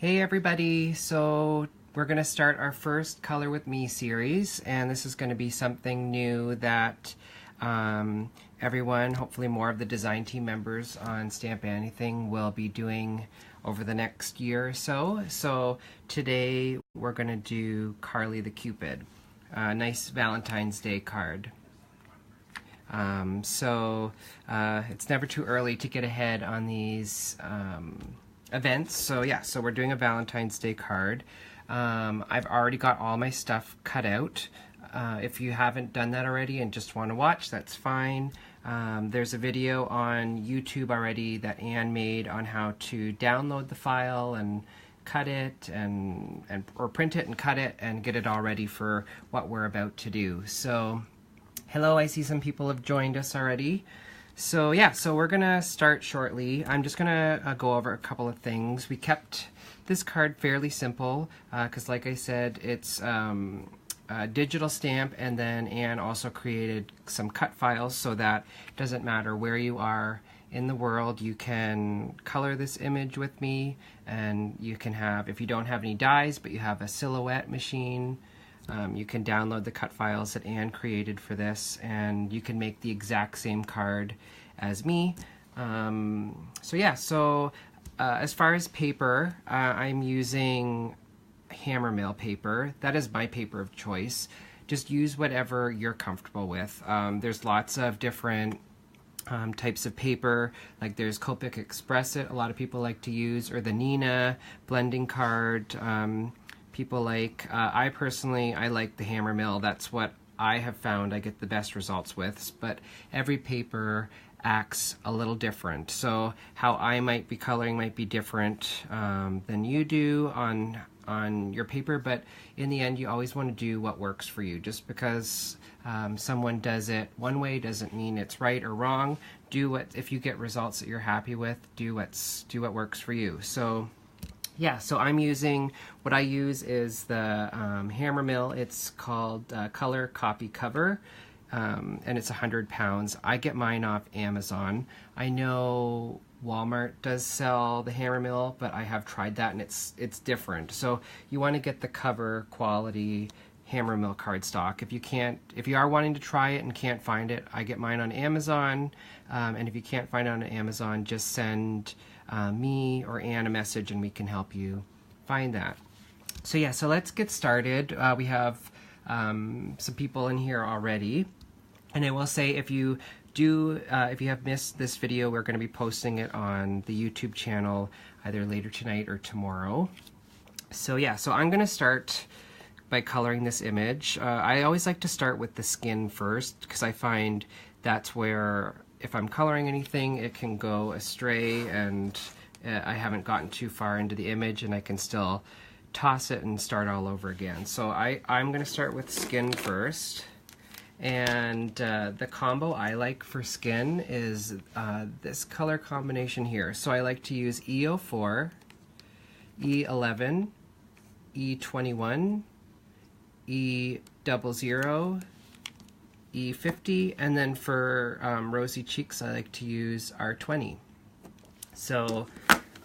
Hey everybody, so we're going to start our first Color With Me series, and this is going to be something new that everyone, hopefully more of the design team members on Stamp Anniething, will be doing over the next year or so. So today we're going to do Carley the Cupid, a nice Valentine's Day card. It's never too early to get ahead on these events. So yeah, so we're doing a Valentine's Day card. I've already got all my stuff cut out. If you haven't done that already and just want to watch, that's fine. There's a video on YouTube already that Anne made on how to download the file and cut it or print it and cut it and get it all ready for what we're about to do. So hello, I see some people have joined us already. So yeah, so we're gonna start shortly. I'm just gonna go over a couple of things. We kept this card fairly simple because like I said, it's a digital stamp, and then Anne also created some cut files so that it doesn't matter where you are in the world, you can color this image with me, and you can have, if you don't have any dies but you have a silhouette machine, you can download the cut files that Anne created for this, and you can make the exact same card as me. So yeah, so as far as paper, I'm using hammer-mill paper. That is my paper of choice. Just use whatever you're comfortable with. There's lots of different types of paper, like there's Copic Express a lot of people like to use, or the Nina blending card. People like, I personally like the hammer mill. That's what I have found I get the best results with, but every paper acts a little different. So how I might be coloring might be different than you do on your paper, but in the end you always want to do what works for you. Just because someone does it one way doesn't mean it's right or wrong. If you get results that you're happy with, do what works for you. So yeah, so what I use is the hammer mill. It's called Color Copy Cover, and it's 100 pounds. I get mine off Amazon. I know Walmart does sell the hammer mill, but I have tried that and it's different. So you want to get the cover quality hammer mill cardstock. If you are wanting to try it and can't find it, I get mine on Amazon. And if you can't find it on Amazon, just send me or Anne a message and we can help you find that. So yeah, so let's get started. We have some people in here already, and I will say if you have missed this video, we're going to be posting it on the YouTube channel either later tonight or tomorrow. So yeah, so I'm going to start by coloring this image. I always like to start with the skin first because I find that's where, if I'm coloring anything, it can go astray and I haven't gotten too far into the image and I can still toss it and start all over again. So I'm going to start with skin first. And the combo I like for skin is this color combination here. So I like to use E04, E11, E21, E00, E50, and then for rosy cheeks I like to use R20. So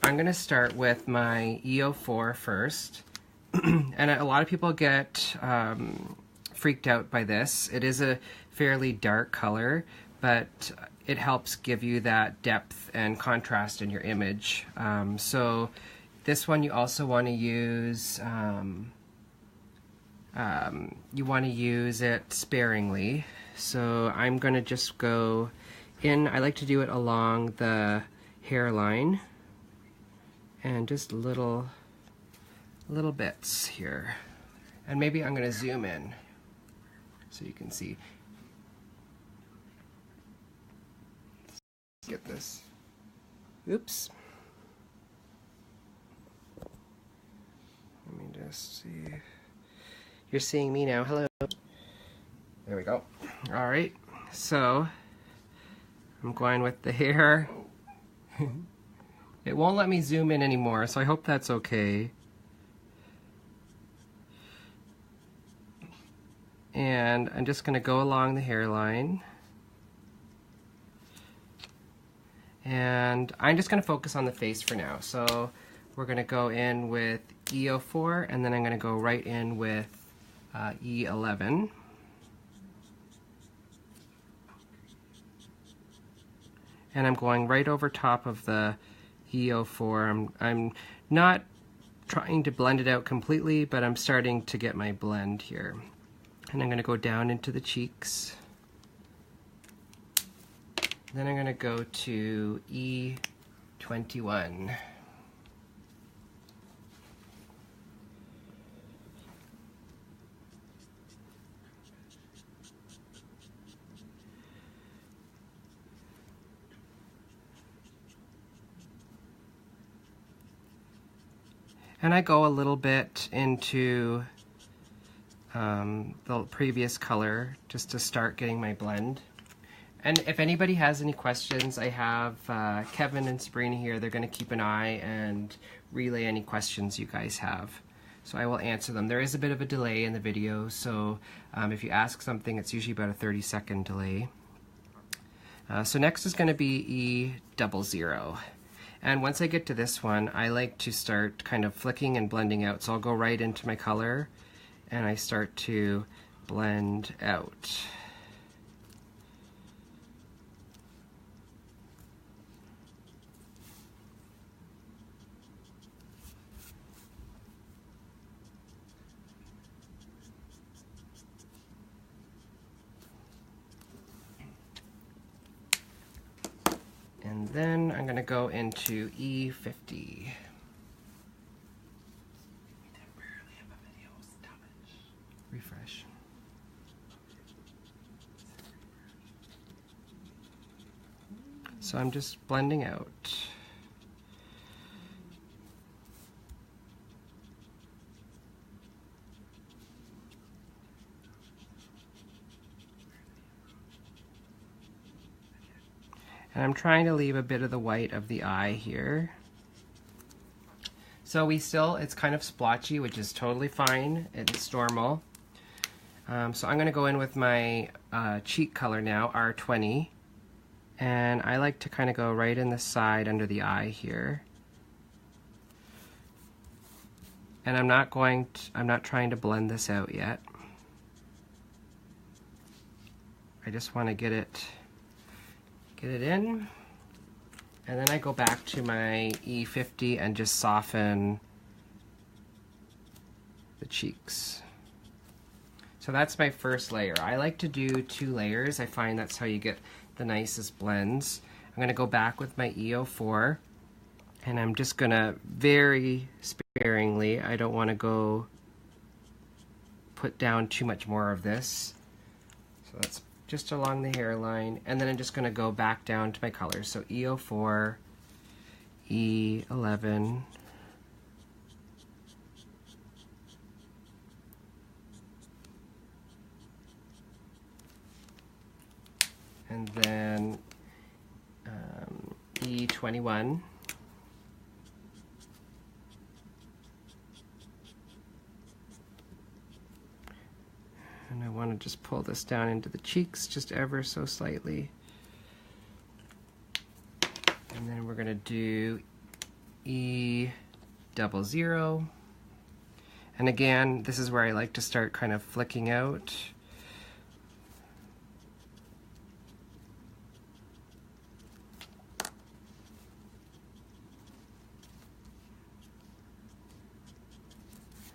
I'm going to start with my E04 first. And a lot of people get freaked out by this. It is a fairly dark color, but it helps give you that depth and contrast in your image. So this one you also want to use it sparingly. So I'm going to just go in. I like to do it along the hairline and just little bits here. And maybe I'm going to zoom in so you can see. Let's get this. Oops. Let me just see. You're seeing me now. Hello. There we go. All right. So I'm going with the hair. It won't let me zoom in anymore, so I hope that's okay. And I'm just going to go along the hairline. And I'm just going to focus on the face for now. So we're going to go in with E04, and then I'm going to go right in with E11. And I'm going right over top of the E04. I'm not trying to blend it out completely, but I'm starting to get my blend here. And I'm going to go down into the cheeks. Then I'm going to go to E21. And I go a little bit into the previous color just to start getting my blend. And if anybody has any questions, I have Kevin and Sabrina here. They're going to keep an eye and relay any questions you guys have. So I will answer them. There is a bit of a delay in the video, so if you ask something, it's usually about a 30-second delay. So next is going to be E00. And once I get to this one, I like to start kind of flicking and blending out. So I'll go right into my color and I start to blend out. And then I'm going to go into E50. Refresh. So I'm just blending out. And I'm trying to leave a bit of the white of the eye here. So it's kind of splotchy, which is totally fine. It's normal. So I'm going to go in with my cheek color now, R20. And I like to kind of go right in the side under the eye here. And I'm not trying to blend this out yet. I just want to get it in, and then I go back to my E50 and just soften the cheeks. So that's my first layer. I like to do 2 layers. I find that's how you get the nicest blends. I'm going to go back with my E04, and I'm just going to very sparingly, I don't want to go put down too much more of this. So that's just along the hairline, and then I'm just going to go back down to my colors. So E04, E11, and then E21. And I want to just pull this down into the cheeks just ever so slightly. And then we're going to do E00. And again, this is where I like to start kind of flicking out.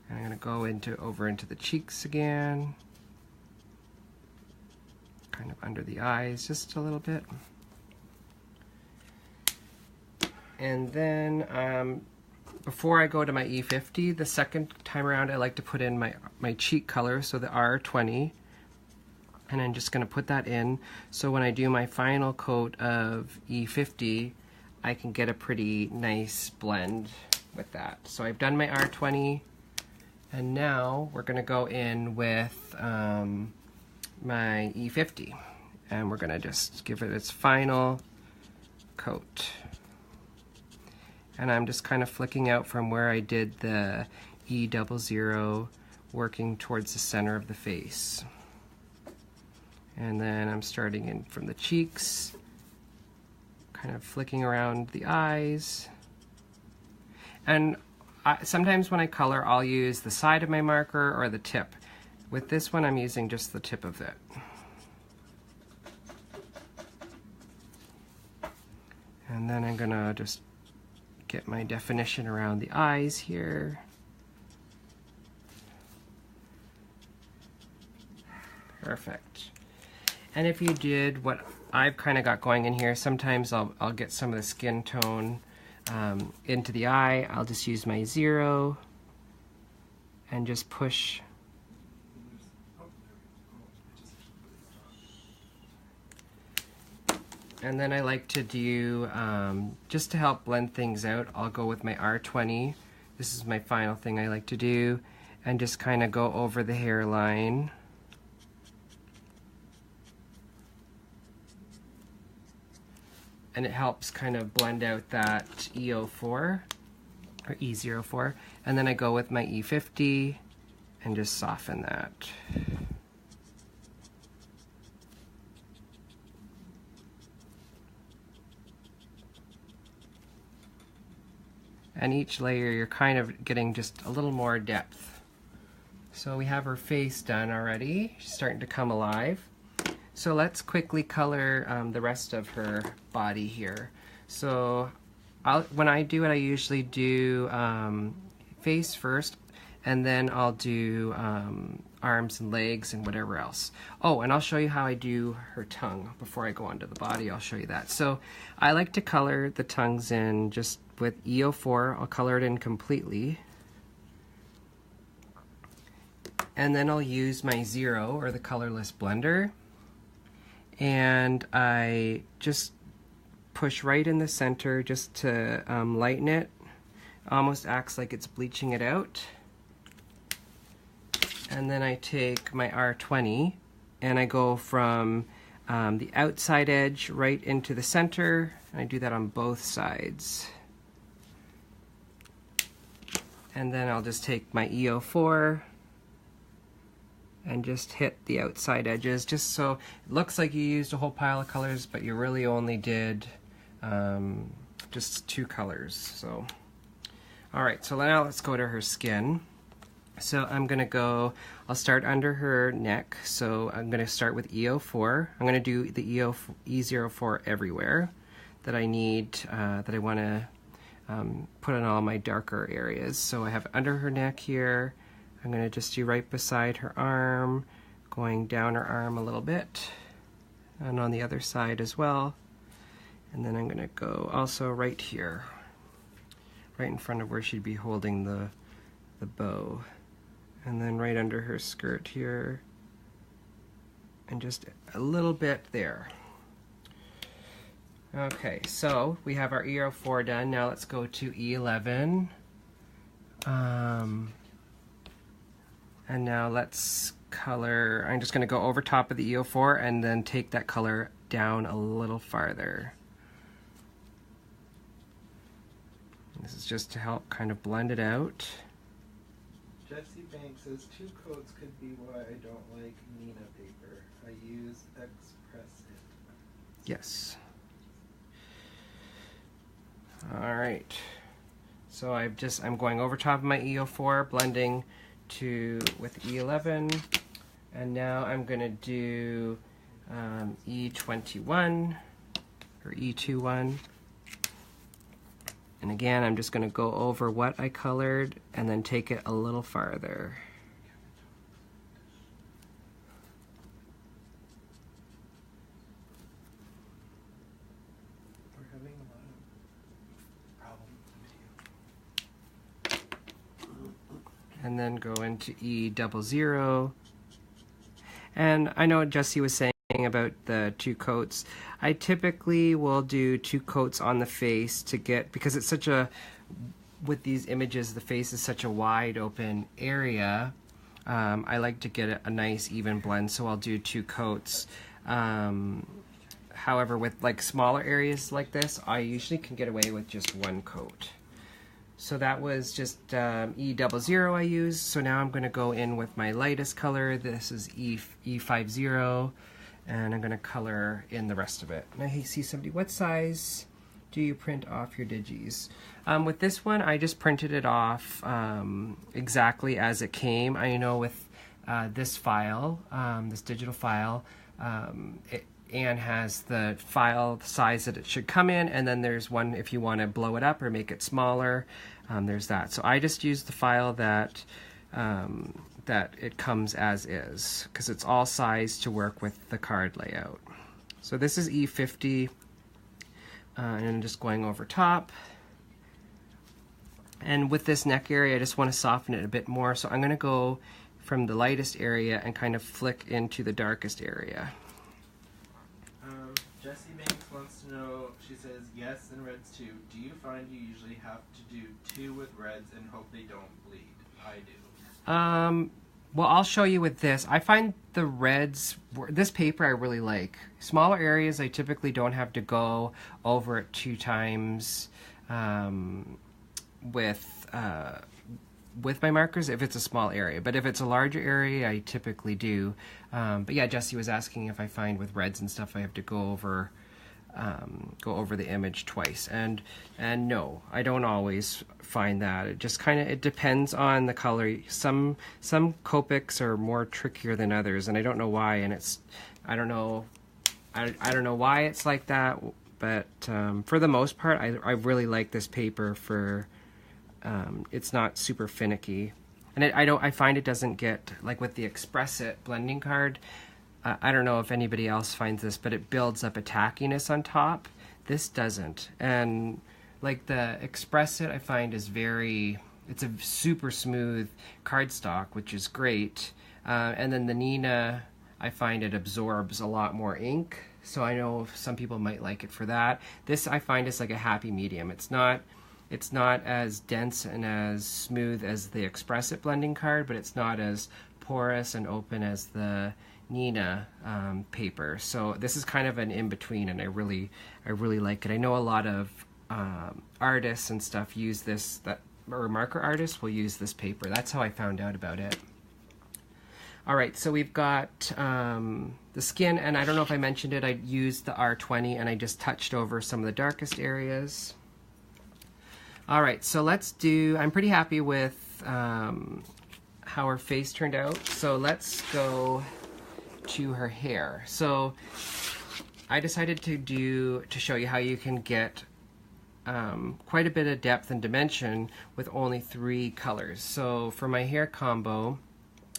And I'm going to go over into the cheeks again. Kind of under the eyes just a little bit. And then before I go to my E50, the second time around I like to put in my cheek color, so the R20, and I'm just going to put that in so when I do my final coat of E50 I can get a pretty nice blend with that. So I've done my R20, and now we're going to go in with my E50, and we're going to just give it its final coat. And I'm just kind of flicking out from where I did the E00, working towards the center of the face. And then I'm starting in from the cheeks, kind of flicking around the eyes. And sometimes when I color, I'll use the side of my marker or the tip. With this one, I'm using just the tip of it. And then I'm gonna just get my definition around the eyes here. Perfect. And if you did what I've kind of got going in here, sometimes I'll get some of the skin tone into the eye. I'll just use my 0 and just push. And then I like to do, just to help blend things out, I'll go with my R20. This is my final thing I like to do, and just kind of go over the hairline. And it helps kind of blend out that E04 or E04. And then I go with my E50 and just soften that. And each layer you're kind of getting just a little more depth. So we have her face done already. She's starting to come alive. So let's quickly color the rest of her body here. So when I do it, I usually do face first, and then I'll do arms and legs and whatever else. Oh, and I'll show you how I do her tongue before I go onto the body. I'll show you that. So I like to color the tongues in just with E04. I'll color it in completely. And then I'll use my 0 or the colorless blender. And I just push right in the center just to lighten it. Almost acts like it's bleaching it out. And then I take my R20 and I go from the outside edge right into the center, and I do that on both sides. And then I'll just take my E04 and just hit the outside edges, just so it looks like you used a whole pile of colors, but you really only did just 2 colors. So, all right, so now let's go to her skin. So I'm gonna go, I'll start under her neck. So I'm gonna start with E04. I'm gonna do the E04 everywhere that I need, that I wanna put on all my darker areas. So I have under her neck here. I'm going to just do right beside her arm, going down her arm a little bit, and on the other side as well. And then I'm going to go also right here, right in front of where she'd be holding the bow. And then right under her skirt here, and just a little bit there. Okay, so we have our E04 done. Now let's go to E11. And now let's color, I'm just going to go over top of the E04 and then take that color down a little farther. This is just to help kind of blend it out. Jesse Banks says 2 coats could be why I don't like Nina paper. I use Express It. Yes. All right. So I'm going over top of my E04, blending with E11, and now I'm going to do E21 or E21, and again I'm just going to go over what I colored and then take it a little farther. We're having a lot of problems with the video. And then go into E00. And I know what Jesse was saying about the 2 coats. I typically will do 2 coats on the face to get, because it's such a, with these images, the face is such a wide open area. I like to get a nice even blend, so I'll do 2 coats. However, with like smaller areas like this, I usually can get away with just 1 coat. So that was just E00 I used. So now I'm going to go in with my lightest color. This is E50, and I'm going to color in the rest of it. And I see somebody, what size do you print off your digis? With this one, I just printed it off exactly as it came. I know with this file, this digital file, Anne has the file size that it should come in, and then there's one if you want to blow it up or make it smaller. There's that. So I just used the file that that it comes as is, because it's all sized to work with the card layout. So this is E50, and I'm just going over top. And with this neck area, I just want to soften it a bit more, so I'm going to go from the lightest area and kind of flick into the darkest area. Jessie Banks wants to know, she says, yes, and reds too. Do you find you usually have to do 2 with reds and hope they don't bleed? I do. Well, I'll show you with this. I find the reds, this paper I really like. Smaller areas, I typically don't have to go over it 2 times with my markers if it's a small area. But if it's a larger area, I typically do. But yeah, Jessie was asking if I find with reds and stuff I have to go over the image twice, and no, I don't always find that. It just kind of, it depends on the color. Some Copics are more trickier than others, and I don't know why, and I don't know why it's like that, but for the most part I really like this paper for it's not super finicky, and I find it doesn't get, like with the Express It blending card, I don't know if anybody else finds this, but it builds up a tackiness on top. This doesn't. And like the Express It, I find is it's a super smooth cardstock, which is great. And then the Nina, I find it absorbs a lot more ink. So I know some people might like it for that. This I find is like a happy medium. It's not as dense and as smooth as the Express It blending card, but it's not as porous and open as the Nina paper. So this is kind of an in-between, and I really like it. I know a lot of artists and stuff use this, or marker artists will use this paper. That's how I found out about it. Alright, so we've got the skin, and I don't know if I mentioned it, I used the R20 and I just touched over some of the darkest areas. Alright, so I'm pretty happy with how her face turned out, so let's go to her hair. So I decided to show you how you can get quite a bit of depth and dimension with only 3 colors. So for my hair combo,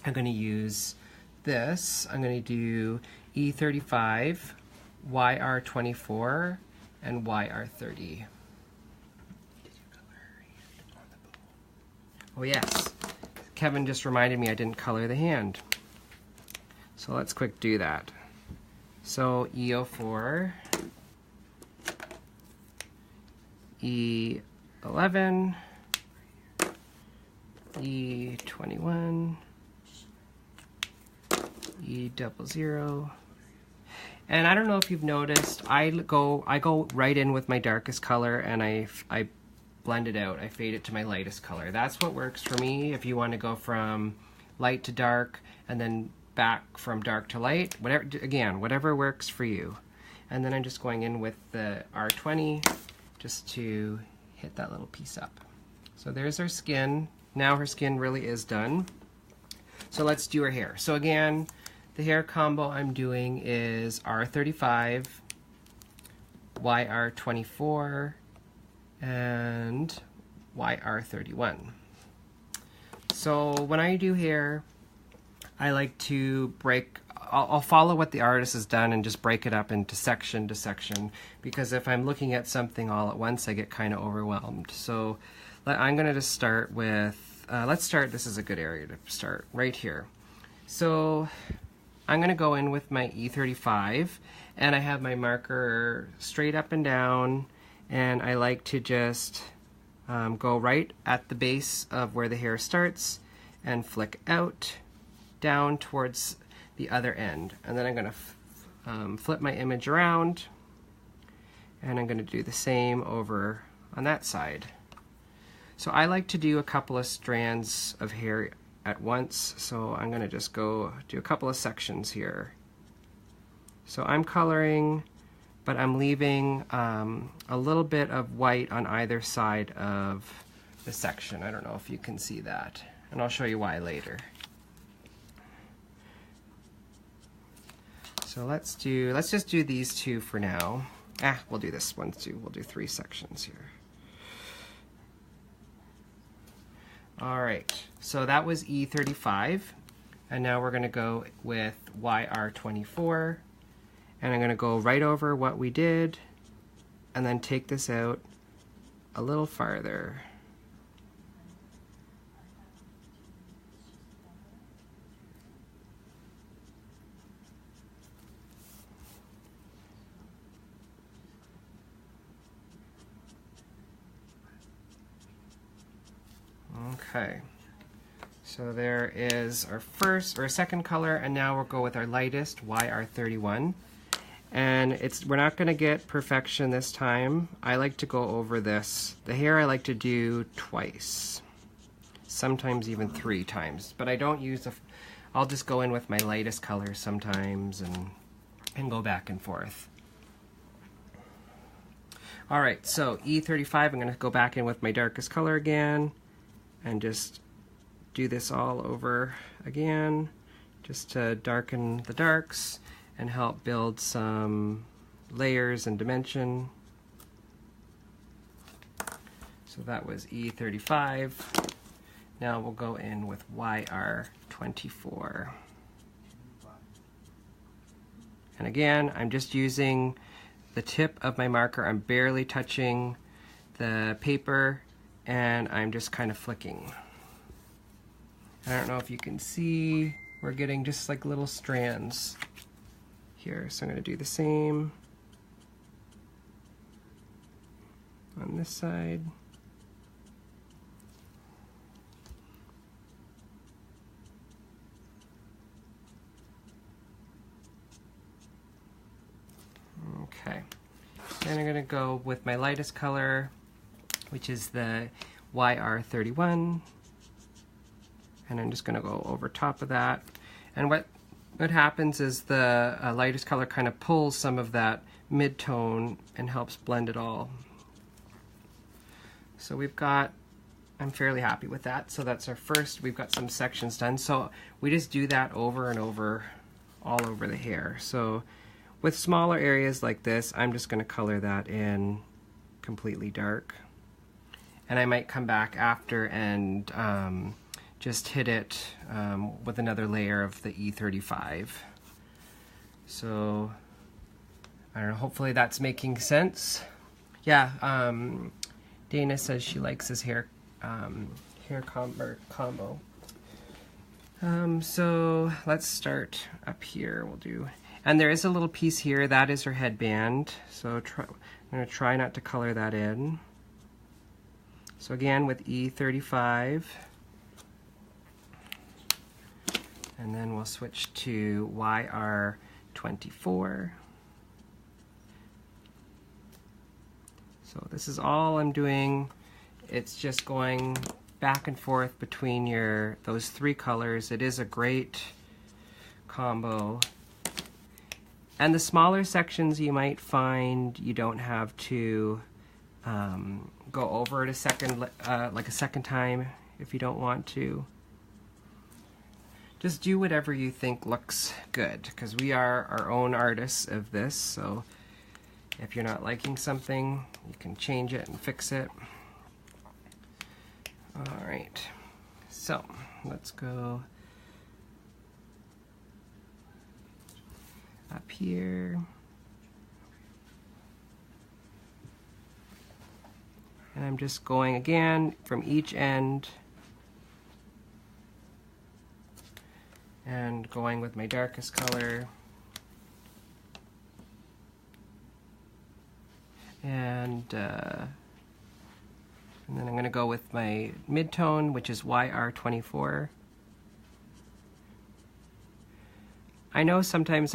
I'm going to use this. I'm going to do E35, YR24, and YR30. Oh yes, Kevin just reminded me I didn't color the hand. So let's quick do that. So E04, E11, E21, E00. And I don't know if you've noticed, I go right in with my darkest color, and I blend it out. I fade it to my lightest color. That's what works for me. If you want to go from light to dark and then back from dark to light, whatever works for you. And then I'm just going in with the R20 just to hit that little piece up. So there's her skin. Now her skin really is done. So let's do her hair. So again, the hair combo I'm doing is R35, YR24, and YR31. So when I do hair, I like to I'll follow what the artist has done and just break it up into section to section, because if I'm looking at something all at once, I get kind of overwhelmed. So I'm going to just start with, this is a good area to start, right here. So I'm going to go in with my E35, and I have my marker straight up and down, and I like to just go right at the base of where the hair starts and flick out down towards the other end. And then I'm going to flip my image around, and I'm going to do the same over on that side. So I like to do a couple of strands of hair at once, so I'm going to just go do a couple of sections here. So I'm coloring but I'm leaving a little bit of white on either side of the section. I don't know if you can see that, and I'll show you why later. So let's just do these two for now. We'll do this one too. We'll do 3 sections here. All right, so that was E35, and now we're going to go with YR24, and I'm going to go right over what we did and then take this out a little farther. Okay, so there is our first or second color, and now we'll go with our lightest, YR31. And we're not going to get perfection this time. I like to go over this. The hair I like to do twice, sometimes even 3 times, but I don't use I'll just go in with my lightest color sometimes and go back and forth. All right, so E35, I'm going to go back in with my darkest color again and just do this all over again, just to darken the darks and help build some layers and dimension. So that was E35. Now we'll go in with YR24. And again, I'm just using the tip of my marker. I'm barely touching the paper, and I'm just kind of flicking. I don't know if you can see, we're getting just like little strands here. So I'm going to do the same on this side. Okay, then I'm going to go with my lightest color, which is the YR31, and I'm just going to go over top of that. And what happens is the lightest color kind of pulls some of that mid-tone and helps blend it all. So I'm fairly happy with that. So that's our first, we've got some sections done. So we just do that over and over, all over the hair. So with smaller areas like this, I'm just going to color that in completely dark. And I might come back after and just hit it with another layer of the E35. So, I don't know, hopefully that's making sense. Yeah, Dana says she likes his hair combo. So let's start up here. We'll do, and there is a little piece here, that is her headband. So I'm going to try not to color that in. So again with E35, and then we'll switch to YR24. So this is all I'm doing. It's just going back and forth between those 3 colors. It is a great combo. And the smaller sections you might find you don't have to go over it a second time if you don't want to. Just do whatever you think looks good, because we are our own artists of this, so if you're not liking something, you can change it and fix it. Alright, so let's go up here. And I'm just going again from each end and going with my darkest color. And then I'm going to go with my mid-tone, which is YR24. I know sometimes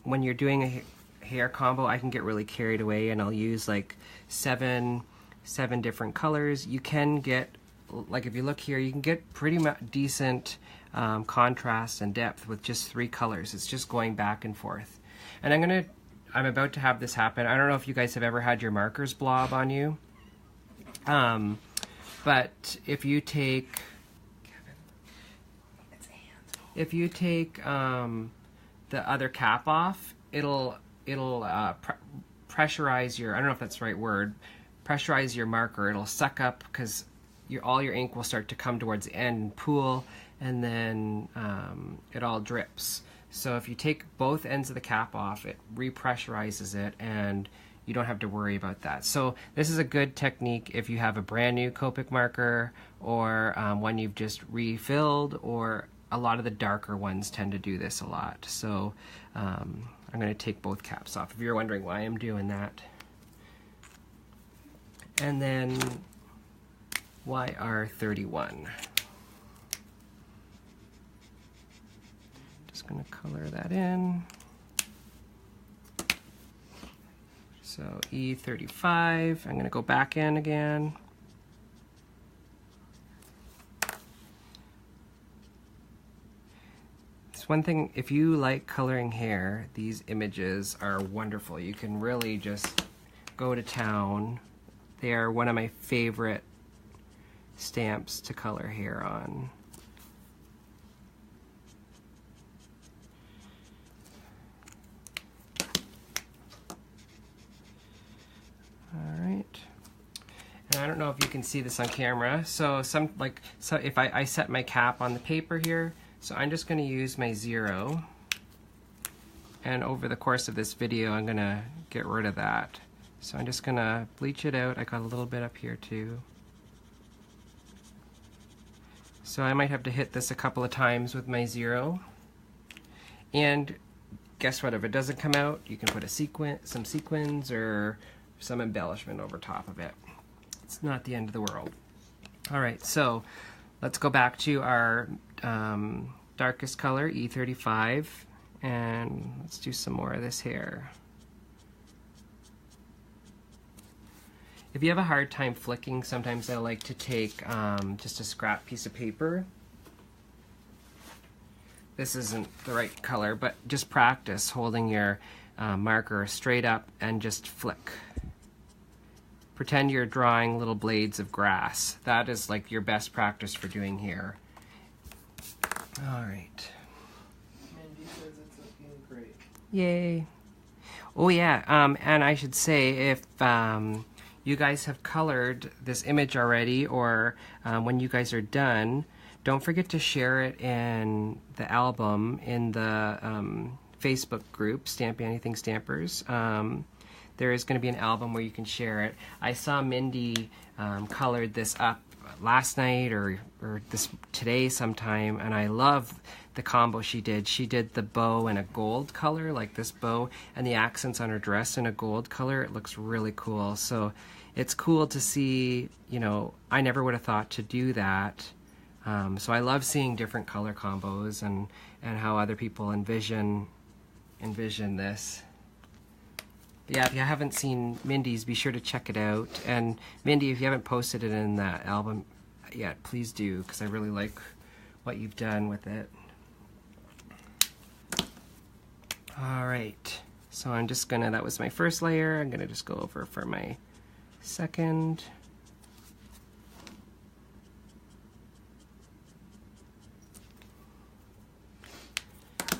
when you're doing a hair combo, I can get really carried away and I'll use like seven different colors. You can get, like if you look here, you can get pretty much decent contrast and depth with just 3 colors. It's just going back and forth. And I'm going to I'm about to have this happen. I don't know if you guys have ever had your markers blob on you. But if you take the other cap off, it'll pressurize your, I don't know if that's the right word, pressurize your marker. It'll suck up because all your ink will start to come towards the end and pool, and then it all drips. So if you take both ends of the cap off, it repressurizes it, and you don't have to worry about that. So this is a good technique if you have a brand new Copic marker, or one you've just refilled, or a lot of the darker ones tend to do this a lot. So I'm going to take both caps off if you're wondering why I'm doing that. And then YR31. Just going to color that in. So E35, I'm going to go back in again. It's one thing, if you like coloring hair, these images are wonderful. You can really just go to town. They are one of my favorite stamps to color hair on. Alright. And I don't know if you can see this on camera. So if I set my cap on the paper here, so I'm just going to use my 0. And over the course of this video, I'm going to get rid of that. So I'm just going to bleach it out. I got a little bit up here too. So I might have to hit this a couple of times with my 0. And guess what? If it doesn't come out, you can put some sequins or some embellishment over top of it. It's not the end of the world. Alright, so let's go back to our darkest color, E35, and let's do some more of this hair. If you have a hard time flicking, sometimes I like to take just a scrap piece of paper. This isn't the right color, but just practice holding your marker straight up and just flick. Pretend you're drawing little blades of grass. That is like your best practice for doing hair. Alright. Mindy says it's looking great. Yay. Oh yeah, and I should say, if you guys have colored this image already, or when you guys are done, don't forget to share it in the album in the Facebook group, Stamp Anniething Stampers. There is going to be an album where you can share it. I saw Mindy colored this up last night or today sometime, and I love the combo she did. She did the bow in a gold color, like this bow, and the accents on her dress in a gold color. It looks really cool. So it's cool to see, you know, I never would have thought to do that. So I love seeing different color combos and how other people envision this. Yeah, if you haven't seen Mindy's, be sure to check it out. And Mindy, if you haven't posted it in that album yet, please do, because I really like what you've done with it. Alright, so I'm just gonna, that was my first layer, I'm gonna just go over for my second.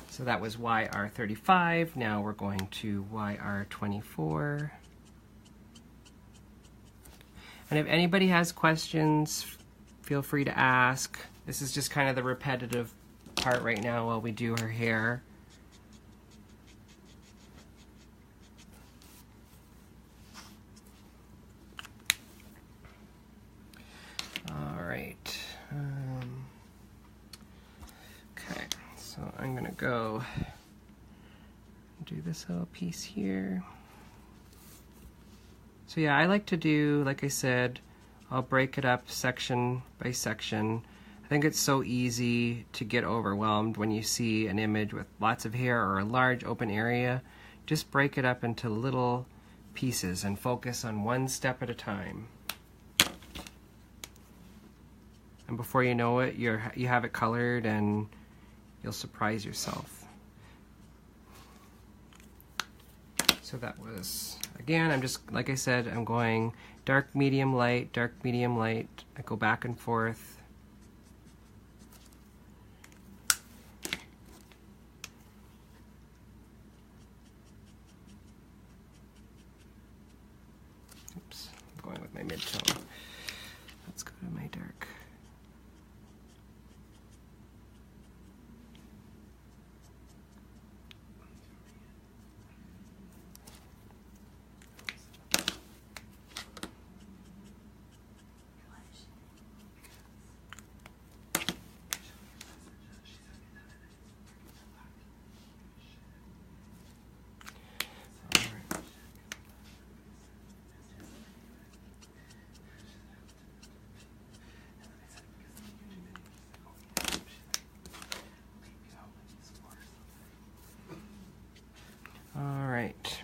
So that was YR35, now we're going to YR24. And if anybody has questions, feel free to ask. This is just kind of the repetitive part right now while we do her hair. All right. Okay. So I'm gonna go do this little piece here. So yeah, I like to do, like I said, I'll break it up section by section. I think it's so easy to get overwhelmed when you see an image with lots of hair or a large open area. Just break it up into little pieces and focus on one step at a time. And before you know it, you have it colored and you'll surprise yourself. So that was, again, I'm just, like I said, I'm going dark, medium, light, dark, medium, light. I go back and forth. Oops, I'm going with my mid-tone. Let's go to my dark. All right.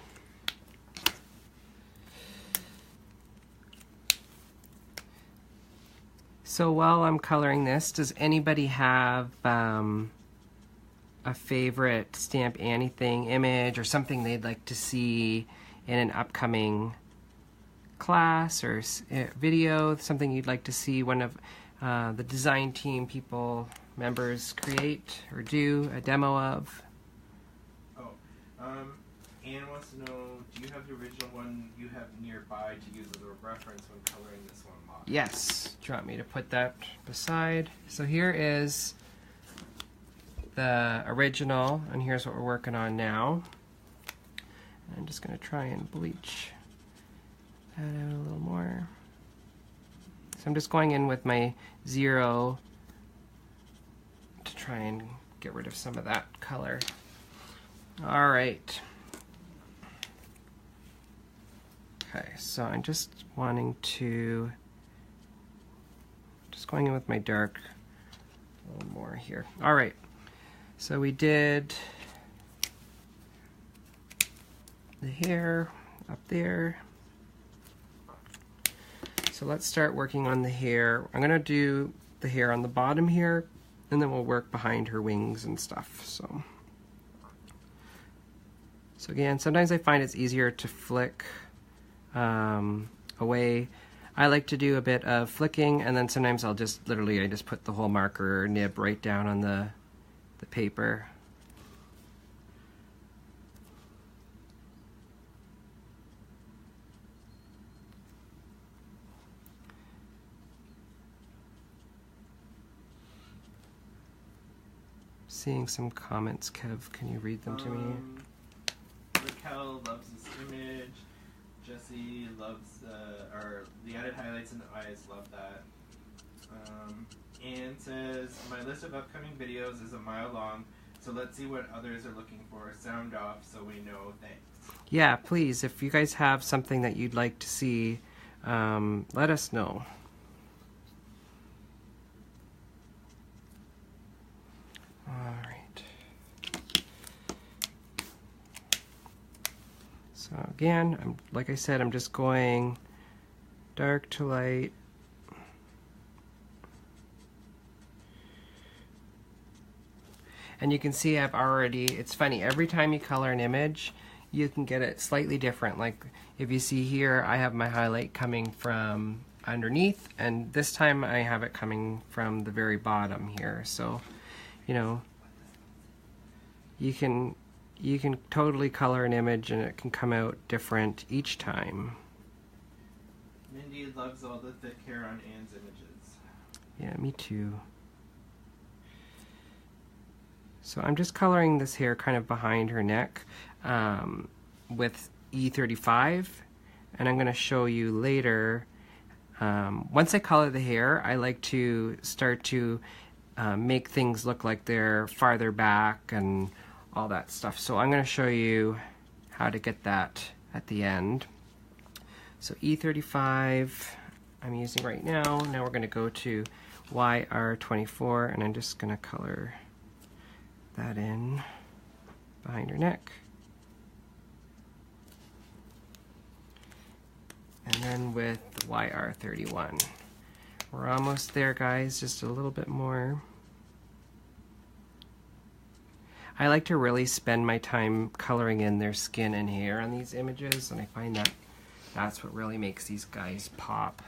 So while I'm coloring this, does anybody have a favorite Stamp Anniething image or something they'd like to see in an upcoming class or video, something you'd like to see one of the design team members create or do a demo of? Anne wants to know, do you have the original one you have nearby to use as a reference when coloring this one model? Yes. Do you want me to put that beside? So here is the original, and here's what we're working on now. I'm just going to try and bleach that out a little more. So I'm just going in with my 0 to try and get rid of some of that color. All right. Okay, so I'm just wanting to, just going in with my dark a little more here. All right, so we did the hair up there. So let's start working on the hair. I'm gonna do the hair on the bottom here, and then we'll work behind her wings and stuff. So again, sometimes I find it's easier to flick away. I like to do a bit of flicking, and then sometimes I'll just I just put the whole marker nib right down on the paper. Seeing some comments, Kev, can you read them to me? Raquel loves this image. Jesse loves the added highlights in the eyes, love that. Anne says, my list of upcoming videos is a mile long, so let's see what others are looking for. Sound off so we know. Thanks. Yeah, please, if you guys have something that you'd like to see, let us know. All right. So again, like I said, I'm just going dark to light. And you can see I've already, it's funny, every time you color an image, you can get it slightly different. Like if you see here, I have my highlight coming from underneath, and this time I have it coming from the very bottom here. So, you know, you can totally color an image and it can come out different each time. Mindy loves all the thick hair on Anne's images. Yeah, me too. So I'm just coloring this hair kind of behind her neck with E35, and I'm going to show you later. Once I color the hair, I like to start to make things look like they're farther back and all that stuff. So I'm going to show you how to get that at the end. So E35 I'm using right now. Now we're going to go to YR24, and I'm just going to color that in behind her neck. And then with the YR31. We're almost there, guys, just a little bit more. I like to really spend my time coloring in their skin and hair on these images, and I find that that's what really makes these guys pop.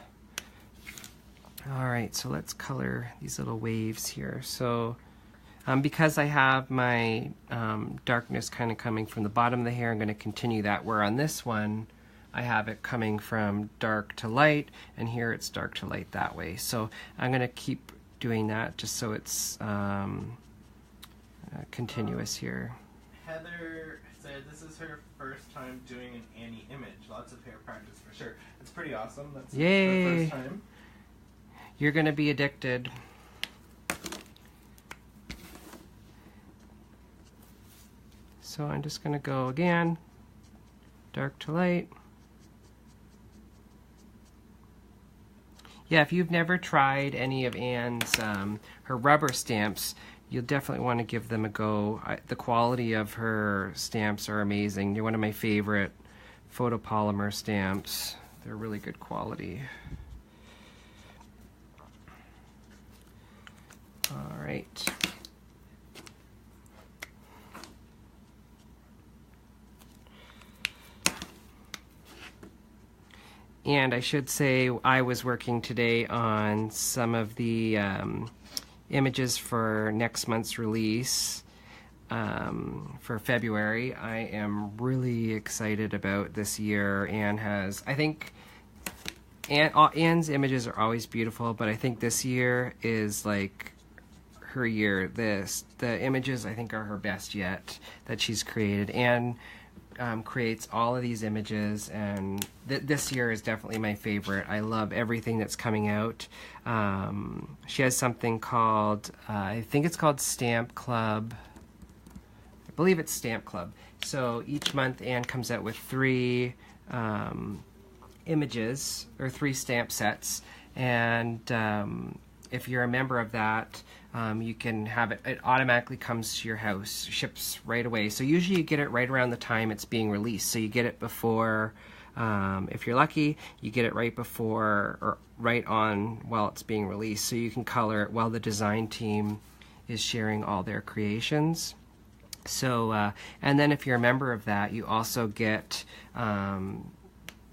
Alright, so let's color these little waves here. So because I have my darkness kind of coming from the bottom of the hair, I'm going to continue that, where on this one I have it coming from dark to light, and here it's dark to light that way. So I'm going to keep doing that just so it's continuous here. Heather said this is her first time doing an Annie image. Lots of hair practice for sure. It's pretty awesome. That's her first time. You're going to be addicted. So I'm just going to go again, dark to light. Yeah, if you've never tried any of Anne's, her rubber stamps, you'll definitely want to give them a go. The quality of her stamps are amazing. They're one of my favorite photopolymer stamps. They're really good quality. All right. And I should say I was working today on some of the images for next month's release for February. I am really excited about this year. Anne has, I think, Anne's images are always beautiful, but I think this year is like her year. The images I think are her best yet that she's created. Anne creates all of these images, and this year is definitely my favorite. I love everything that's coming out. She has something called, I think it's called Stamp Club. I believe it's Stamp Club. So each month Anne comes out with 3 images, or 3 stamp sets, and if you're a member of that, you can have it, it automatically comes to your house, ships right away. So usually you get it right around the time it's being released. So you get it before, if you're lucky, you get it right before or right on while it's being released. So you can color it while the design team is sharing all their creations. So, and then if you're a member of that, you also get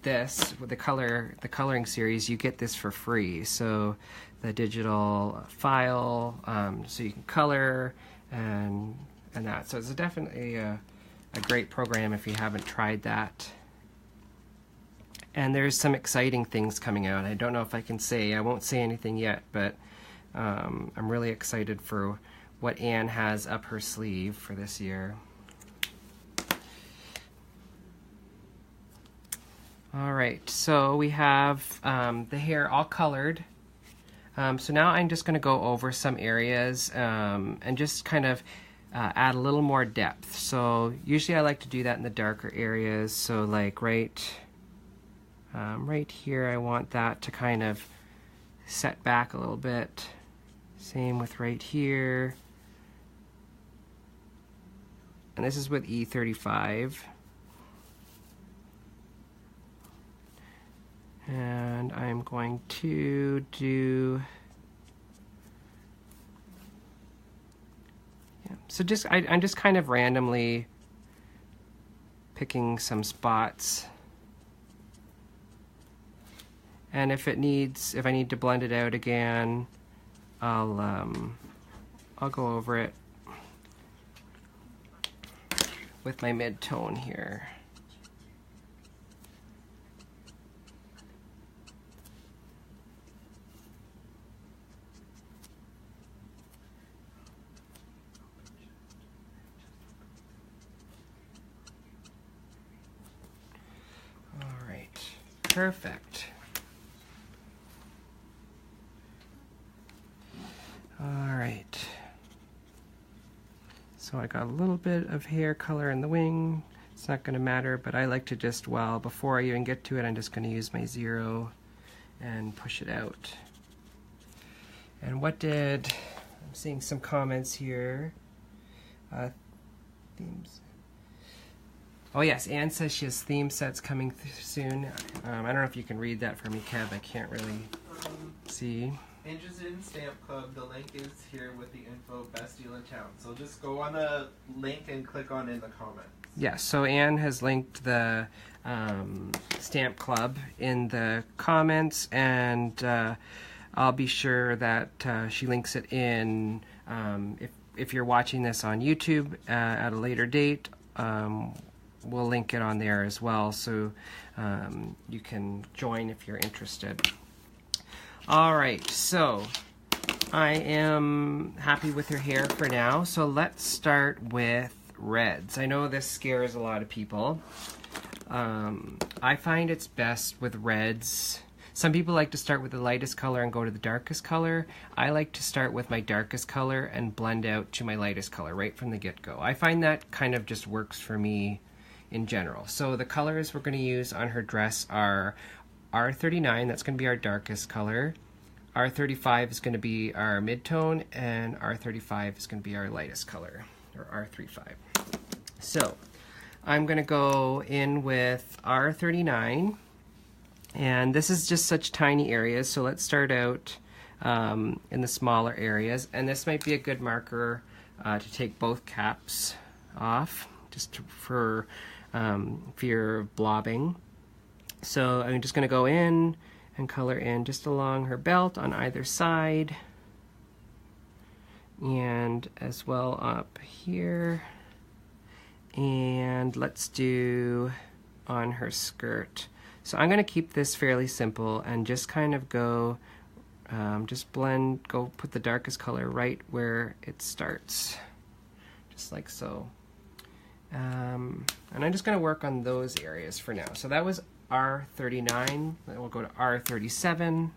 this, with the coloring series, you get this for free. So the digital file, so you can color and that. So it's definitely a great program if you haven't tried that. And there's some exciting things coming out. I don't know if I can say, I won't say anything yet, but I'm really excited for what Anne has up her sleeve for this year. All right, so we have the hair all colored. So now I'm just going to go over some areas and just kind of add a little more depth. So usually I like to do that in the darker areas. So like right here, I want that to kind of set back a little bit. Same with right here. And this is with E35. And I'm going to do, so just I'm just kind of randomly picking some spots, and if I need to blend it out again, I'll go over it with my mid-tone here. Perfect. All right. So I got a little bit of hair color in the wing. It's not going to matter, but I like to just, well, before I even get to it, I'm just going to use my 0 and push it out. And I'm seeing some comments here. Themes. Oh yes, Anne says she has theme sets coming soon. I don't know if you can read that for me, Kev. I can't really see. Interested in Stamp Club, the link is here with the info, best deal in town. So just go on the link and click on in the comments. Yeah, so Anne has linked the Stamp Club in the comments, and I'll be sure that she links it in, if you're watching this on YouTube at a later date, we'll link it on there as well, so you can join if you're interested. Alright, so I am happy with her hair for now, so let's start with reds. I know this scares a lot of people. I find it's best with reds. Some people like to start with the lightest color and go to the darkest color. I like to start with my darkest color and blend out to my lightest color right from the get-go. I find that kind of just works for me in general. So the colors we're going to use on her dress are R39, that's going to be our darkest color. R35 is going to be our mid-tone, and R35 is going to be our lightest color, or R35. So I'm going to go in with R39, and this is just such tiny areas, so let's start out in the smaller areas, and this might be a good marker to take both caps off, just for fear of blobbing. So I'm just going to go in and color in just along her belt on either side, and as well up here, and let's do on her skirt. So I'm going to keep this fairly simple and just kind of go just blend, go put the darkest color right where it starts, just like so. And I'm just going to work on those areas for now. So that was R39, then we'll go to R37.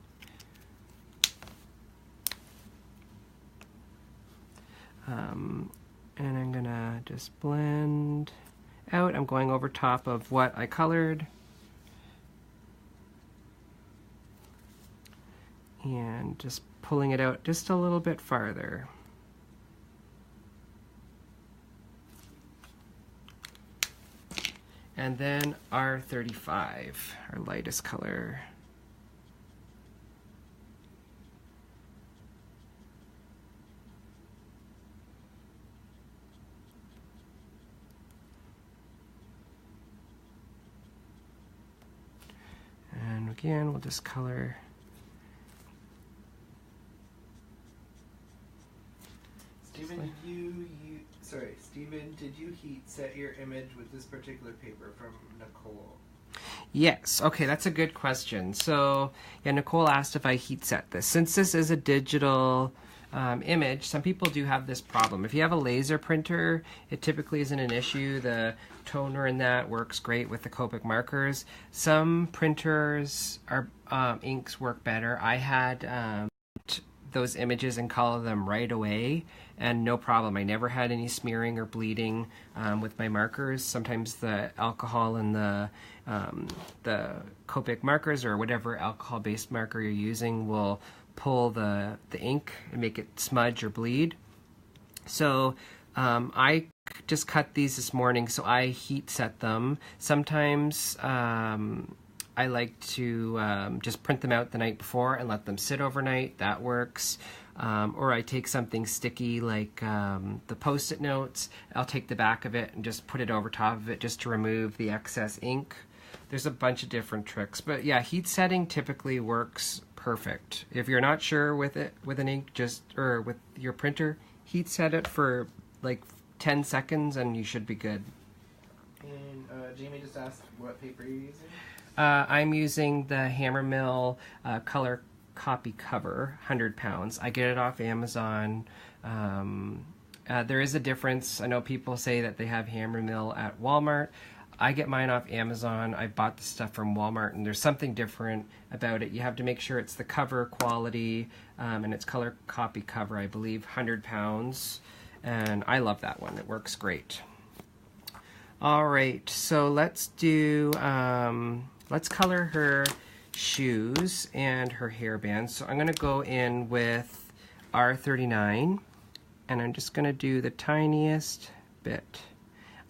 And I'm gonna just blend out. I'm going over top of what I colored. And just pulling it out just a little bit farther. And then R35, our lightest color. And again, we'll just color. Stephen, did you heat set your image with this particular paper from Nicole? Yes, okay, that's a good question. So, yeah, Nicole asked if I heat set this. Since this is a digital image, some people do have this problem. If you have a laser printer, it typically isn't an issue. The toner in that works great with the Copic markers. Some printers, inks work better. I had those images and color them right away, and no problem. I never had any smearing or bleeding with my markers. Sometimes the alcohol in the Copic markers or whatever alcohol-based marker you're using will pull the ink and make it smudge or bleed. So I just cut these this morning, so I heat set them. Sometimes I like to just print them out the night before and let them sit overnight. That works. Or I take something sticky like the Post-it notes. I'll take the back of it and just put it over top of it just to remove the excess ink. There's a bunch of different tricks. But yeah, heat setting typically works perfect. If you're not sure with it, with an ink, or with your printer, heat set it for like 10 seconds and you should be good. And Jamie just asked what paper you're using? I'm using the Hammermill color copy cover, 100 pounds. I get it off Amazon. There is a difference. I know people say that they have Hammermill at Walmart. I get mine off Amazon. I bought the stuff from Walmart, and there's something different about it. You have to make sure it's the cover quality, and it's color copy cover, I believe, 100 pounds. And I love that one. It works great. All right, so let's do, let's color her shoes and her hairbands. So I'm going to go in with R39, and I'm just going to do the tiniest bit.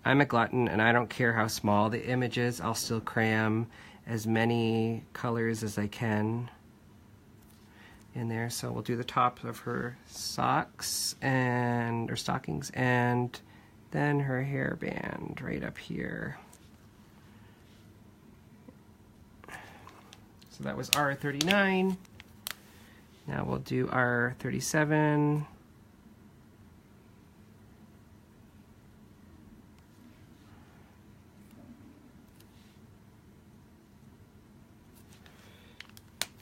I'm a glutton, and I don't care how small the image is. I'll still cram as many colors as I can. in there. So we'll do the top of her socks and or stockings, and then her hairband right up here. So that was R39. Now we'll do R37.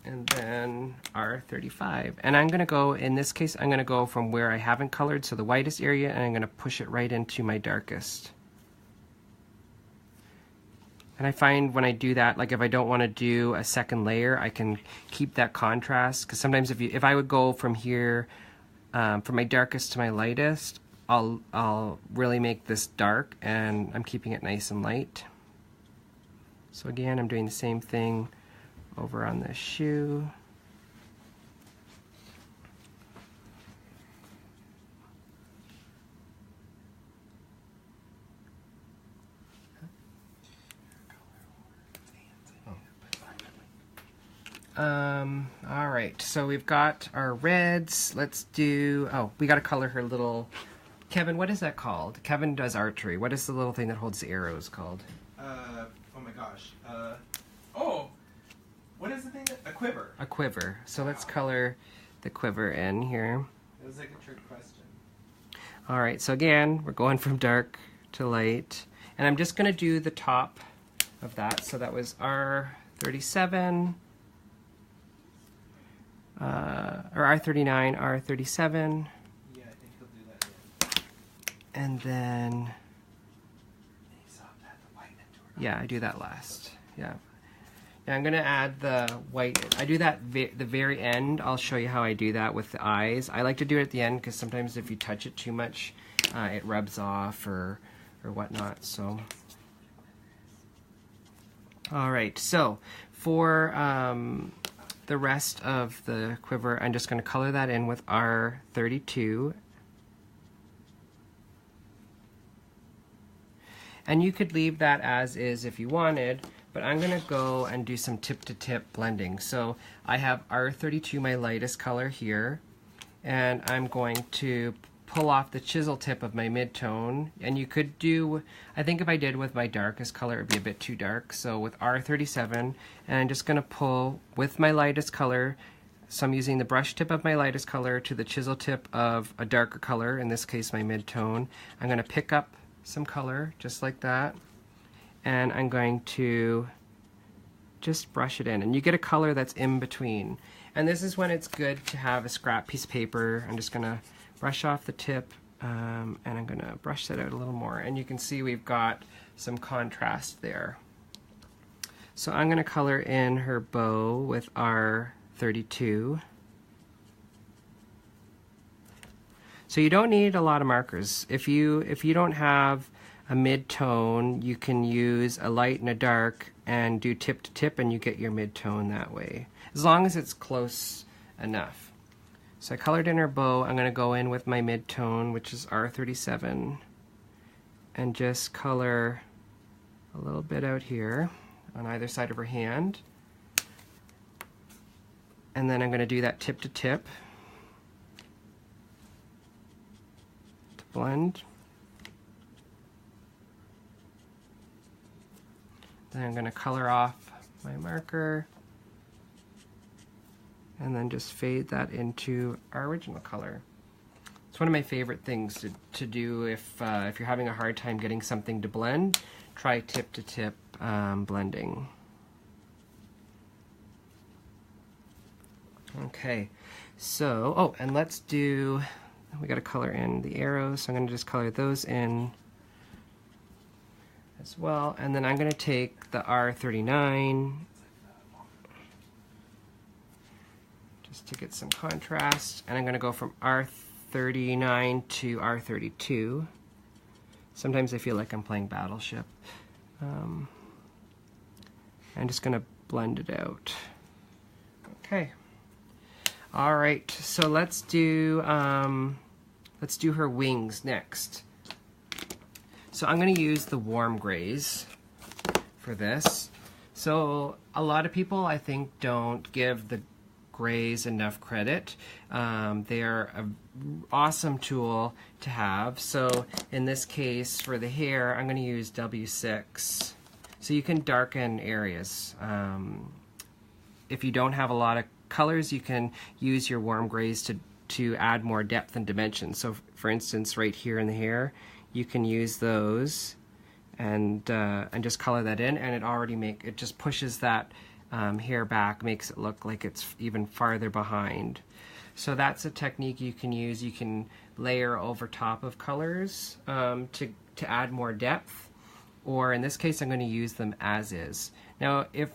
And then R35. And I'm going to go, in this case, I'm going to go from where I haven't colored, so the whitest area, and I'm going to push it right into my darkest. And I find when I do that, like if I don't want to do a second layer, I can keep that contrast, because sometimes if I would go from here, from my darkest to my lightest, I'll really make this dark, and I'm keeping it nice and light. So again, I'm doing the same thing over on the shoe. All right, so we've got our reds. Let's do, oh, we got to color her little, Kevin, what is that called? Kevin does archery. What is the little thing that holds the arrows called? Oh my gosh. Oh, what is the thing a quiver? A quiver. So let's color the quiver in here. It was like a trick question. All right, so again, we're going from dark to light. And I'm just going to do the top of that. So that was R37, or R39, R37. Yeah, I think he'll do that. Yeah. And then, yeah, I do that last. Yeah. Now I'm going to add the white. I do that the very end. I'll show you how I do that with the eyes. I like to do it at the end because sometimes if you touch it too much, it rubs off or whatnot. So, all right. So for the rest of the quiver, I'm just going to color that in with R32. And you could leave that as is if you wanted, but I'm going to go and do some tip-to-tip blending. So I have R32, my lightest color here, and I'm going to pull off the chisel tip of my mid-tone. And you could do, I think if I did with my darkest color, it would be a bit too dark. So with R37, and I'm just going to pull with my lightest color, so I'm using the brush tip of my lightest color to the chisel tip of a darker color, in this case my mid-tone. I'm going to pick up some color just like that, and I'm going to just brush it in, and you get a color that's in between. And this is when it's good to have a scrap piece of paper. I'm just gonna brush off the tip, and I'm gonna brush that out a little more, and you can see we've got some contrast there. So I'm gonna color in her bow with R32. So you don't need a lot of markers. If you don't have a mid-tone, you can use a light and a dark and do tip to tip, and you get your mid-tone that way, as long as it's close enough. So I colored in her bow. I'm going to go in with my mid-tone, which is R37, and just color a little bit out here on either side of her hand. And then I'm going to do that tip to tip to blend. Then I'm going to color off my marker, and then just fade that into our original color. It's one of my favorite things to do if you're having a hard time getting something to blend. Try tip-to-tip blending. Okay, so, oh, and let's do, we got to color in the arrows, so I'm going to just color those in as well, and then I'm going to take the R39 just to get some contrast, and I'm going to go from R39 to R32. Sometimes I feel like I'm playing Battleship. I'm just going to blend it out. Okay. All right, so let's do her wings next. So I'm going to use the warm grays for this. So a lot of people, I think, don't give the grays enough credit. They are an awesome tool to have. So in this case, for the hair, I'm going to use W6. So you can darken areas. If you don't have a lot of colors, you can use your warm grays to add more depth and dimension. So for instance, right here in the hair, you can use those and just color that in, and it just pushes that hair back, makes it look like it's even farther behind. So that's a technique you can use. You can layer over top of colors to add more depth, or in this case I'm going to use them as is. Now if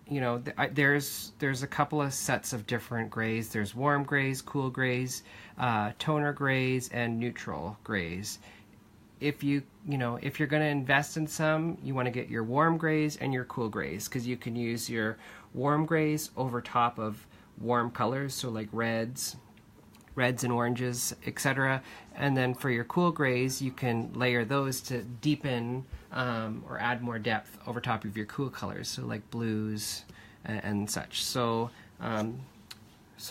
you know, there's a couple of sets of different grays. There's warm grays, cool grays, toner grays, and neutral grays. If you're going to invest in some, you want to get your warm grays and your cool grays, because you can use your warm grays over top of warm colors, so like reds and oranges, etc. And then for your cool grays, you can layer those to deepen or add more depth over top of your cool colors, so like blues and such. So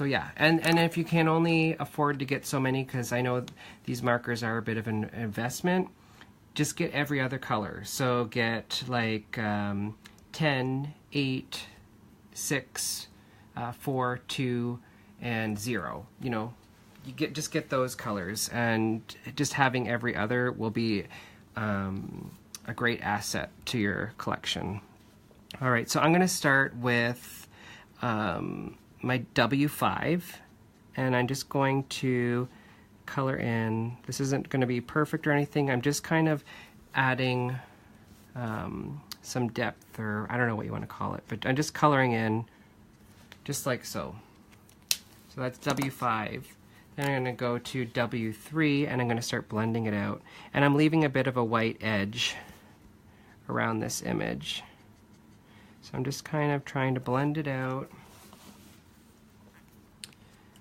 yeah, and if you can only afford to get so many, because I know these markers are a bit of an investment, just get every other color. So get like 10, 8, 6, 4, 2, and 0. You know, just get those colors, and just having every other will be a great asset to your collection. All right, so I'm going to start with my W5, and I'm just going to color in. This isn't going to be perfect or anything. I'm just kind of adding some depth, or I don't know what you want to call it, but I'm just coloring in just like so. So that's W5. Then I'm going to go to W3, and I'm going to start blending it out. And I'm leaving a bit of a white edge around this image. So I'm just kind of trying to blend it out.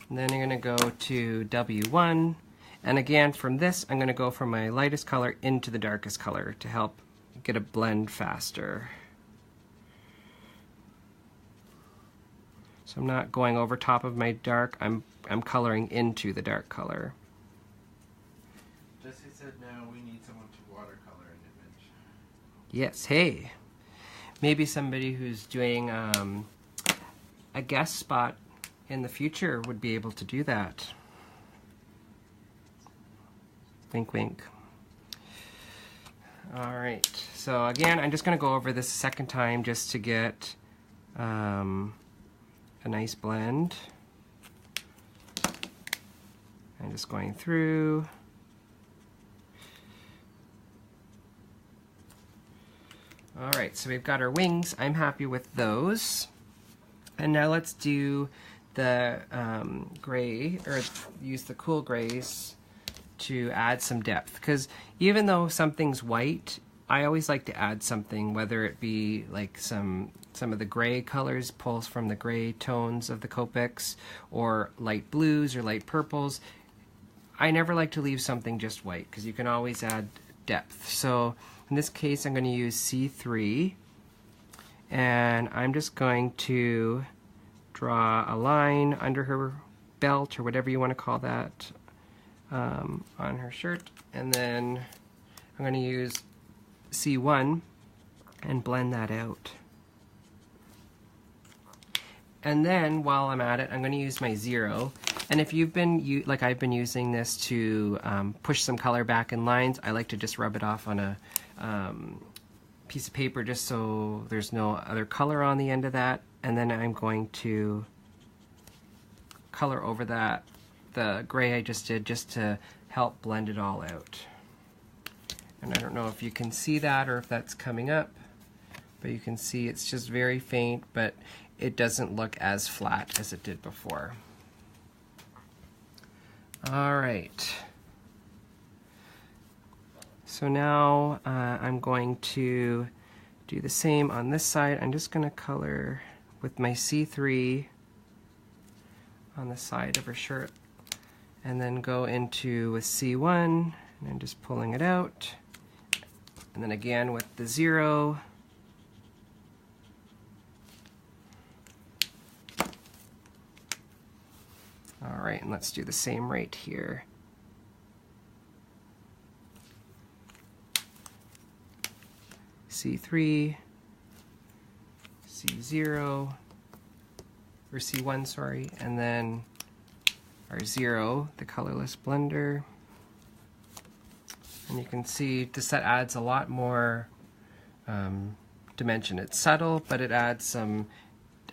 And then I'm going to go to W1. And again, from this, I'm going to go from my lightest color into the darkest color to help get a blend faster. So I'm not going over top of my dark, I'm coloring into the dark color. Jesse said now we need someone to watercolor an image. Yes, hey. Maybe somebody who's doing a guest spot in the future would be able to do that. Wink, wink. All right, so again, I'm just going to go over this a second time just to get a nice blend. I'm just going through. All right, so we've got our wings. I'm happy with those. And now let's do the gray, or use the cool grays to add some depth. Because even though something's white, I always like to add something, whether it be like some of the gray colors, pulls from the gray tones of the Copics, or light blues or light purples. I never like to leave something just white, because you can always add depth. So in this case, I'm going to use C3, and I'm just going to draw a line under her belt, or whatever you want to call that, on her shirt, and then I'm going to use C1 and blend that out. And then while I'm at it, I'm going to use my 0. And if you've been, like I've been using this to push some color back in lines, I like to just rub it off on a piece of paper just so there's no other color on the end of that. And then I'm going to color over that, the gray I just did, just to help blend it all out. And I don't know if you can see that or if that's coming up, but you can see it's just very faint, but it doesn't look as flat as it did before. All right. So now I'm going to do the same on this side. I'm just going to color with my C3 on the side of her shirt, and then go into with C1, and I'm just pulling it out. And then again with the 0. All right, and let's do the same right here. C3, C0, or C1, sorry, and then our 0, the colorless blender. And you can see this set adds a lot more dimension. It's subtle, but it adds some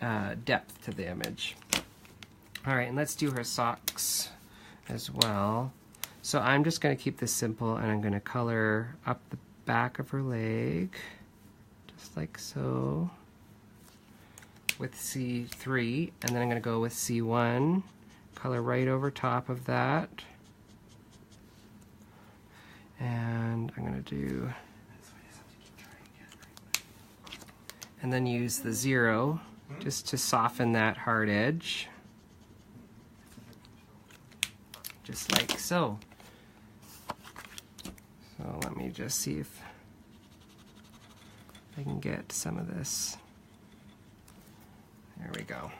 depth to the image. All right, and let's do her socks as well. So I'm just going to keep this simple, and I'm going to color up the back of her leg, just like so, with C3, and then I'm going to go with C1, color right over top of that, and I'm going to do, and then use the 0 just to soften that hard edge, just like so. So let me just see if I can get some of this. There we go.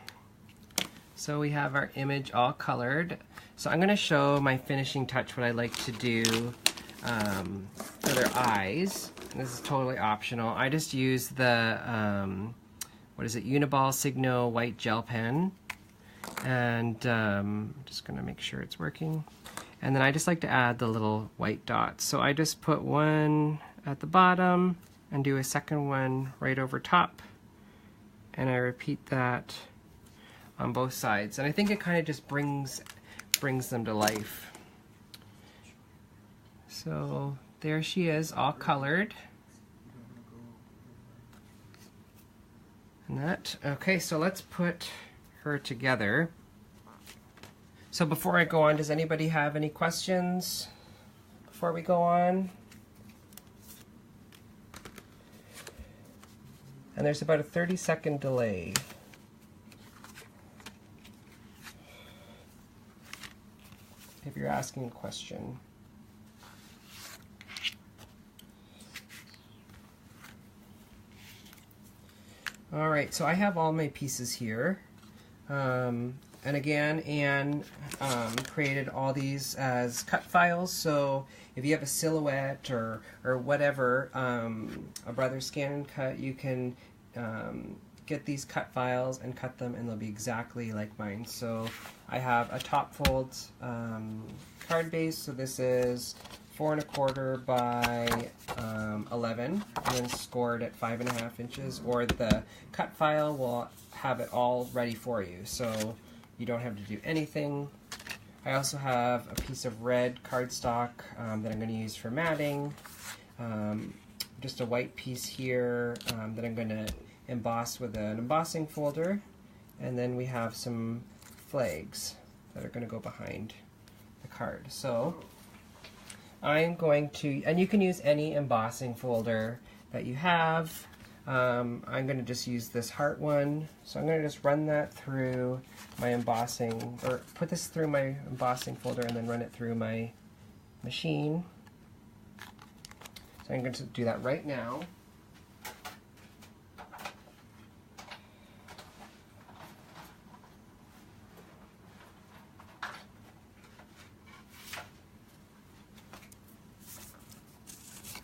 So we have our image all colored. So I'm going to show my finishing touch, what I like to do for their eyes. And this is totally optional. I just use the, what is it, Uniball Signo white gel pen. And I'm just going to make sure it's working. And then I just like to add the little white dots. So I just put one at the bottom and do a second one right over top. And I repeat that on both sides. And I think it kind of just brings them to life. So there she is, all colored. And that, okay, so let's put her together. So before I go on, does anybody have any questions before we go on? And there's about a 30-second delay. If you're asking a question. All right, so I have all my pieces here. And again, Anne created all these as cut files, so if you have a silhouette or whatever, a brother scan and cut, you can get these cut files and cut them, and they'll be exactly like mine. So I have a top fold card base, so this is 4 1/4 by 11, and then scored at 5.5 inches, or the cut file will have it all ready for you, so you don't have to do anything. I also have a piece of red cardstock that I'm going to use for matting, just a white piece here that I'm going to emboss with an embossing folder, and then we have some flags that are going to go behind the card. So I'm going to, and you can use any embossing folder that you have. I'm going to just use this heart one, so I'm going to just run that through my embossing, or put this through my embossing folder and then run it through my machine. So I'm going to do that right now.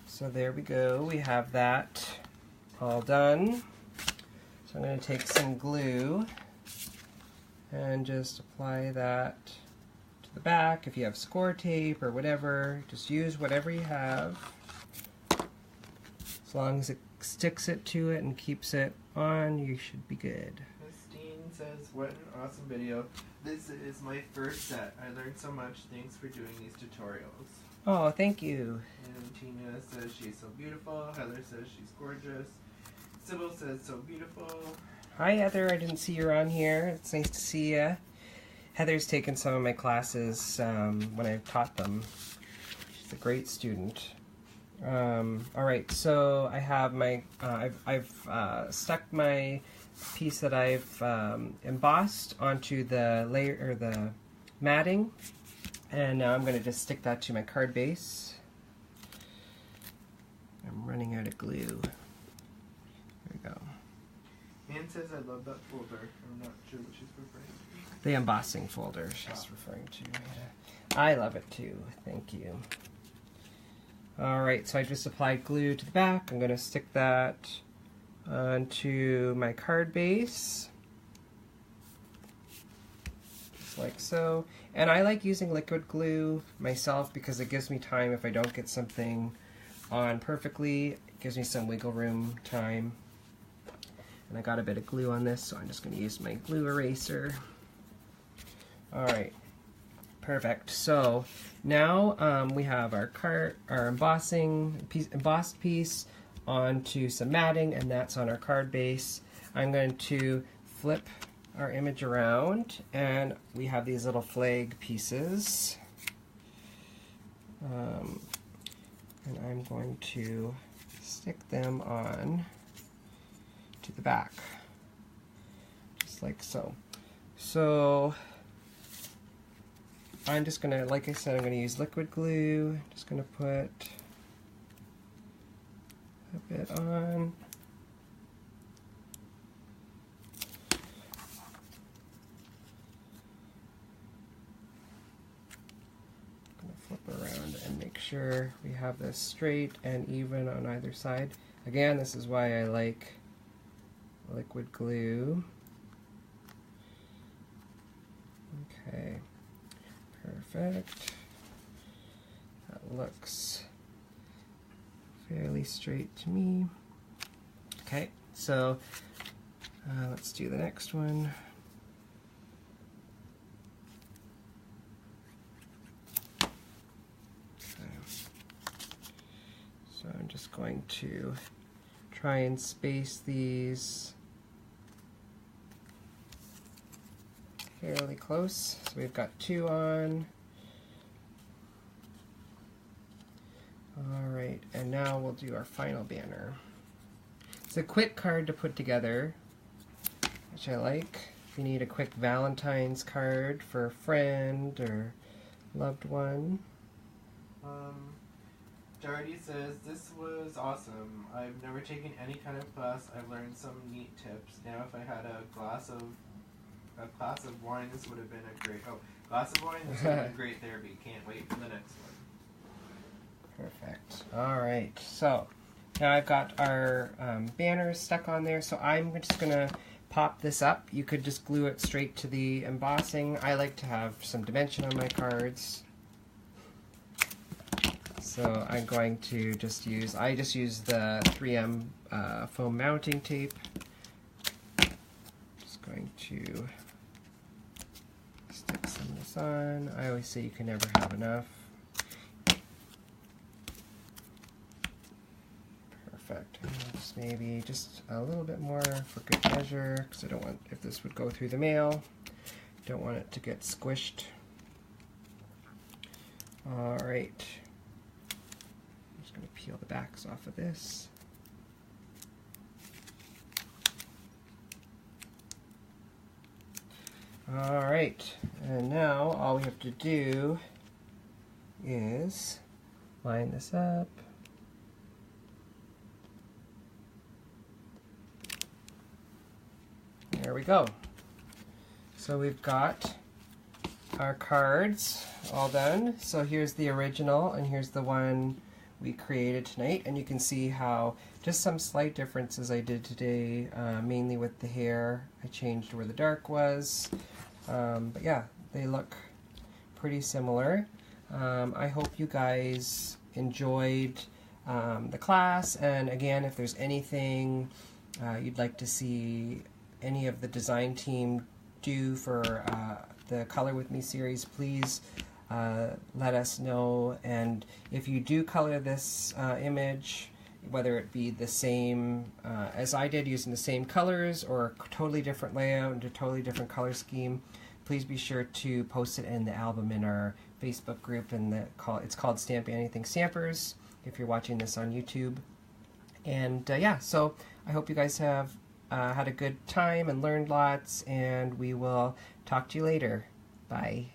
So there we go, we have that all done. So I'm going to take some glue and just apply that to the back. If you have score tape or whatever, just use whatever you have. As long as it sticks it to it and keeps it on, you should be good. Christine says, what an awesome video. This is my first set. I learned so much. Thanks for doing these tutorials. Oh, thank you. And Tina says she's so beautiful. Heather says she's gorgeous. Sybil says so beautiful. Hi Heather, I didn't see you on here. It's nice to see you. Heather's taken some of my classes when I taught them. She's a great student. Alright, so I have my, I've stuck my piece that I've embossed onto the layer, or the matting, and now I'm going to just stick that to my card base. I'm running out of glue. There we go. Anne says I love that folder. I'm not sure what she's referring to. The embossing folder she's referring to. Yeah. I love it too. Thank you. Alright, so I just applied glue to the back. I'm going to stick that onto my card base. Just like so. And I like using liquid glue myself because it gives me time if I don't get something on perfectly. It gives me some wiggle room time. And I got a bit of glue on this, so I'm just going to use my glue eraser. Alright. Perfect. So now we have our embossed piece onto some matting, and that's on our card base. I'm going to flip our image around, and we have these little flag pieces. And I'm going to stick them on to the back, just like so. So I'm just going to, like I said, I'm going to use liquid glue. I'm just going to put a bit on. I'm going to flip around and make sure we have this straight and even on either side. Again, this is why I like liquid glue. Okay. Perfect. That looks fairly straight to me. Okay, so let's do the next one. Okay. So I'm just going to try and space these fairly close. So we've got 2 on. Alright, and now we'll do our final banner. It's a quick card to put together, which I like. If you need a quick Valentine's card for a friend or loved one. Darty says, this was awesome. I've never taken any kind of class. I've learned some neat tips. Now if I had a glass of wine, this would have been a great glass of wine, this would have been great therapy. Can't wait for the next one. Perfect. Alright, so now I've got our banners stuck on there, so I'm just going to pop this up. You could just glue it straight to the embossing. I like to have some dimension on my cards. So I'm going to just use the 3M foam mounting tape. Just going to stick some of this on. I always say you can never have enough. Perfect. And just maybe just a little bit more for good measure, because I don't want, if this would go through the mail, don't want it to get squished. Alright. I'm just going to peel the backs off of this. Alright, and now all we have to do is line this up. There we go. So we've got our cards all done. So here's the original and here's the one we created tonight, and you can see how just some slight differences I did today, mainly with the hair. I changed where the dark was, but yeah, they look pretty similar. I hope you guys enjoyed the class, and again, if there's anything you'd like to see any of the design team do for the Color With Me series, please let us know. And if you do color this image, whether it be the same as I did, using the same colors, or a totally different layout and a totally different color scheme, please be sure to post it in the album in our Facebook group, and it's called Stamp Anniething Stampers if you're watching this on YouTube. And yeah, so I hope you guys have had a good time and learned lots, and we will talk to you later. Bye.